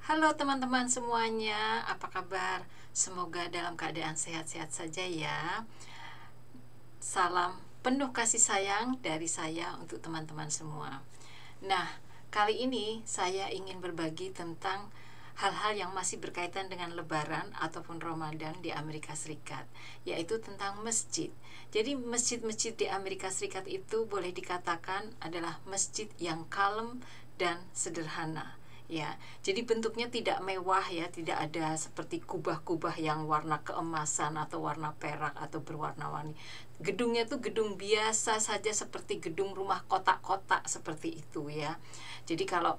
Halo teman-teman semuanya, apa kabar? Semoga dalam keadaan sehat-sehat saja ya. Salam penuh kasih sayang dari saya untuk teman-teman semua. Nah, kali ini saya ingin berbagi tentang hal-hal yang masih berkaitan dengan Lebaran ataupun Ramadan di Amerika Serikat, yaitu tentang masjid. Jadi masjid-masjid di Amerika Serikat itu boleh dikatakan adalah masjid yang kalem dan sederhana. Ya, jadi bentuknya tidak mewah ya, tidak ada seperti kubah-kubah yang warna keemasan atau warna perak atau berwarna-warni. Gedungnya tuh gedung biasa saja seperti gedung rumah kotak-kotak seperti itu ya. Jadi kalau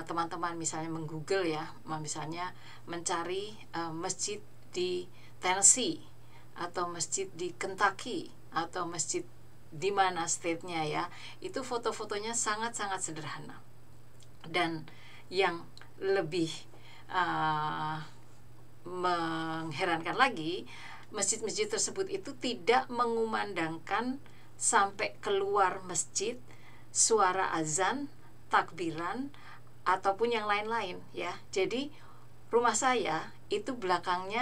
teman-teman misalnya menggoogle ya, misalnya mencari masjid di Tennessee atau masjid di Kentucky atau masjid di mana state-nya ya, itu foto-fotonya sangat-sangat sederhana. Dan yang lebih uh, mengherankan lagi, masjid-masjid tersebut itu tidak mengumandangkan sampai keluar masjid suara azan, takbiran ataupun yang lain-lain ya. Jadi rumah saya itu belakang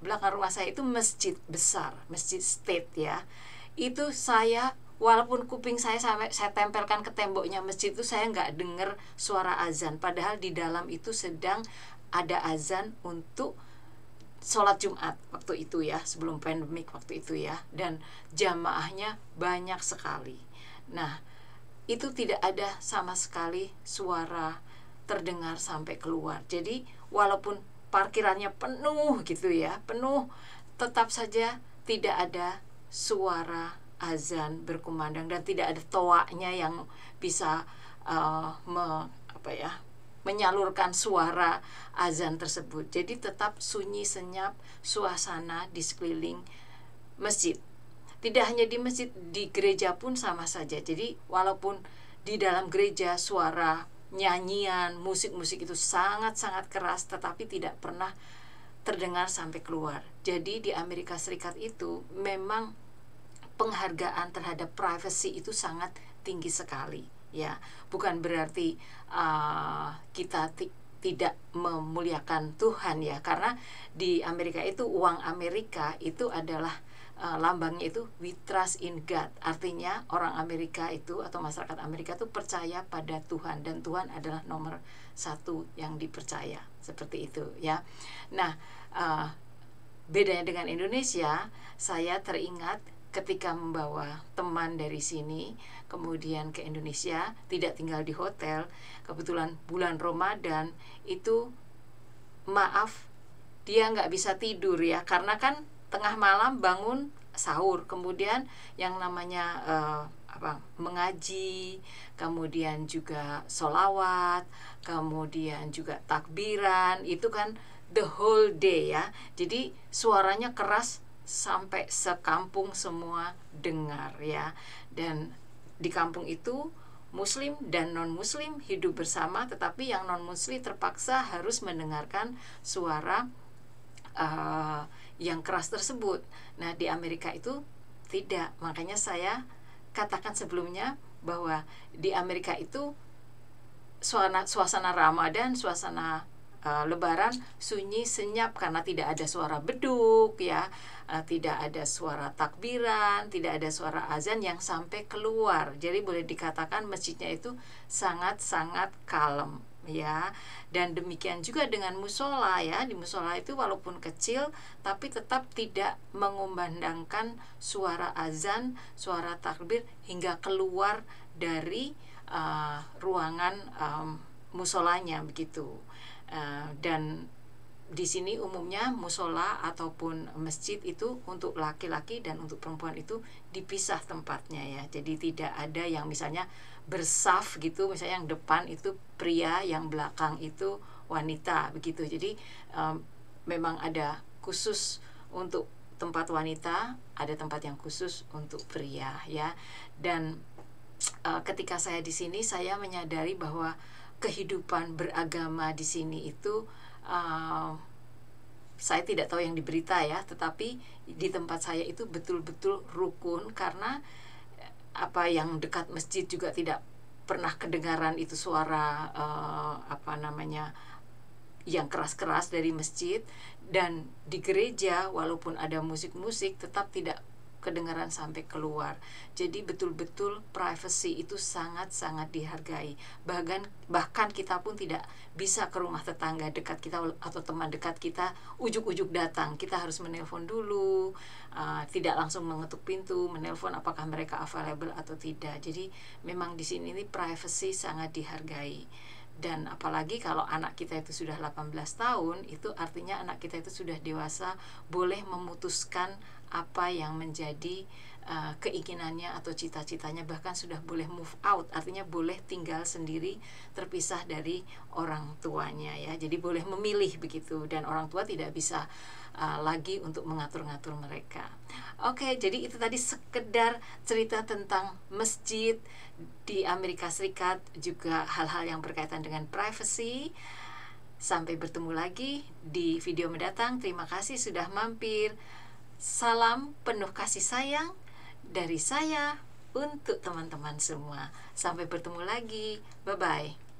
rumah saya itu masjid besar, masjid state ya. Itu saya walaupun kuping saya sampai saya tempelkan ke temboknya masjid itu saya nggak dengar suara azan, padahal di dalam itu sedang ada azan untuk sholat Jumat waktu itu ya, sebelum pandemik waktu itu ya, dan jamaahnya banyak sekali. Nah, itu tidak ada sama sekali suara terdengar sampai keluar. Jadi walaupun parkirannya penuh gitu ya, penuh, tetap saja tidak ada suara azan berkumandang dan tidak ada toaknya yang bisa apa ya, menyalurkan suara azan tersebut. Jadi tetap sunyi senyap suasana di sekeliling masjid. Tidak hanya di masjid, di gereja pun sama saja. Jadi walaupun di dalam gereja suara nyanyian, musik-musik itu sangat-sangat keras, tetapi tidak pernah terdengar sampai keluar. Jadi di Amerika Serikat itu memang penghargaan terhadap privacy itu sangat tinggi sekali ya. Bukan berarti kita tidak memuliakan Tuhan ya, karena di Amerika itu uang Amerika itu adalah lambangnya itu we trust in God. Artinya orang Amerika itu atau masyarakat Amerika itu percaya pada Tuhan, dan Tuhan adalah nomor satu yang dipercaya, seperti itu ya. Nah, bedanya dengan Indonesia, saya teringat ketika membawa teman dari sini kemudian ke Indonesia, tidak tinggal di hotel, kebetulan bulan Ramadan itu, maaf, dia nggak bisa tidur ya, karena kan tengah malam bangun sahur, kemudian yang namanya mengaji, kemudian juga solawat, kemudian juga takbiran, itu kan the whole day ya. Jadi suaranya keras sampai sekampung semua dengar ya. Dan di kampung itu Muslim dan non-Muslim hidup bersama, tetapi yang non-Muslim terpaksa harus mendengarkan suara yang keras tersebut. Nah, di Amerika itu tidak. Makanya saya katakan sebelumnya bahwa di Amerika itu suasana Ramadan, suasana Lebaran sunyi senyap karena tidak ada suara beduk ya, tidak ada suara takbiran, tidak ada suara azan yang sampai keluar. Jadi boleh dikatakan masjidnya itu sangat-sangat kalem ya. Dan demikian juga dengan musola ya. Di musola itu walaupun kecil tapi tetap tidak mengumandangkan suara azan, suara takbir hingga keluar dari ruangan musolanya begitu. Dan di sini umumnya musola ataupun masjid itu untuk laki-laki dan untuk perempuan itu dipisah tempatnya ya. Jadi tidak ada yang misalnya bersaf gitu, misalnya yang depan itu pria, yang belakang itu wanita begitu. Jadi memang ada khusus untuk tempat wanita, ada tempat yang khusus untuk pria ya. Dan ketika saya di sini saya menyadari bahwa kehidupan beragama di sini itu saya tidak tahu yang di berita ya, tetapi di tempat saya itu betul-betul rukun, karena apa yang dekat masjid juga tidak pernah kedengaran itu suara apa namanya yang keras-keras dari masjid, dan di gereja walaupun ada musik-musik tetap tidak kedengaran sampai keluar. Jadi betul-betul privacy itu sangat-sangat dihargai. Bahkan kita pun tidak bisa ke rumah tetangga dekat kita atau teman dekat kita ujuk-ujuk datang. Kita harus menelpon dulu, tidak langsung mengetuk pintu, menelpon apakah mereka available atau tidak. Jadi memang di sini privacy sangat dihargai. Dan apalagi kalau anak kita itu sudah 18 tahun, itu artinya anak kita itu sudah dewasa, boleh memutuskan apa yang menjadi keinginannya atau cita-citanya, bahkan sudah boleh move out, artinya boleh tinggal sendiri terpisah dari orang tuanya ya. Jadi boleh memilih begitu, dan orang tua tidak bisa lagi untuk mengatur-ngatur mereka. Oke, jadi itu tadi sekedar cerita tentang masjid di Amerika Serikat, juga hal-hal yang berkaitan dengan privacy. Sampai bertemu lagi di video mendatang. Terima kasih sudah mampir. Salam penuh kasih sayang dari saya untuk teman-teman semua. Sampai bertemu lagi. Bye-bye.